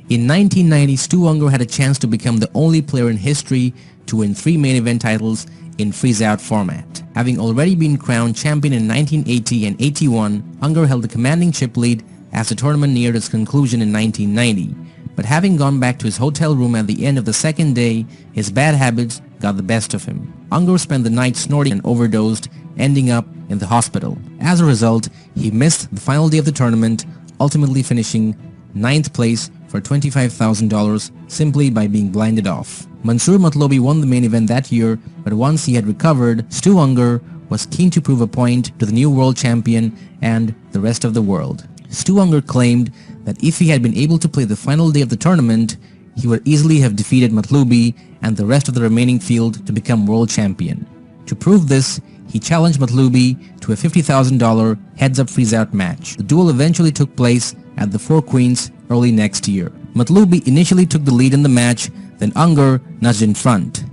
In 1990, Stöungga had a chance to become the only player in history to win 3 main event titles in freeze-out format. Having already been crowned champion in 1980 and 81, Unger held the commanding chip lead as the tournament neared its conclusion in 1990. But having gone back to his hotel room at the end of the second day, his bad habits got the best of him. Unger spent the night snorting and overdosed, ending up in the hospital. As a result, he missed the final day of the tournament, ultimately finishing 9th place for $25,000 simply by being blinded off. Mansoor Matlobi won the main event that year, but once he had recovered, Stöungga was keen to prove a point to the new world champion and the rest of the world. Stöungga claimed that if he had been able to play the final day of the tournament, he would easily have defeated Matlobi and the rest of the remaining field to become world champion. To prove this, he challenged Matlobi to a $50,000 heads-up freeze-out match. The duel eventually took place at the Four Queens early next year. Matlobi initially took the lead in the match, then Unger nudged in front.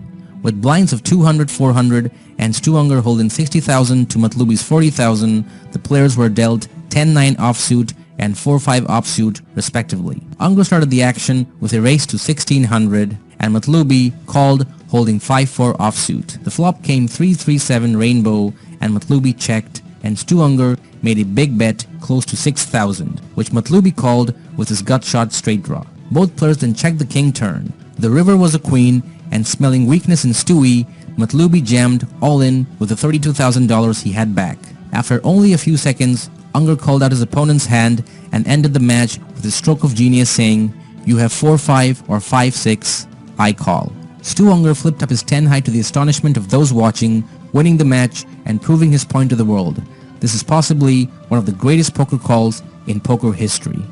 With blinds of 200, 400 and Stöungga holding 60,000 to Matlobi's 40,000, the players were dealt 10-9 offsuit and 4-5 offsuit respectively. Unger started the action with a race to 1600 and Matlobi called holding 5-4 offsuit. The flop came 3-3-7 rainbow and Matlobi checked, and Stöungga made a big bet close to 6,000, which Matlobi called with his gut shot straight draw. Both players then checked the king turn. The river was a queen, and smelling weakness in Stewie, Matlobi jammed all in with the $32,000 he had back. After only a few seconds, Unger called out his opponent's hand and ended the match with a stroke of genius saying, "You have 4-5 or 5-6, I call." Stöungga flipped up his 10 high to the astonishment of those watching, winning the match and proving his point to the world. This is possibly one of the greatest poker calls in poker history.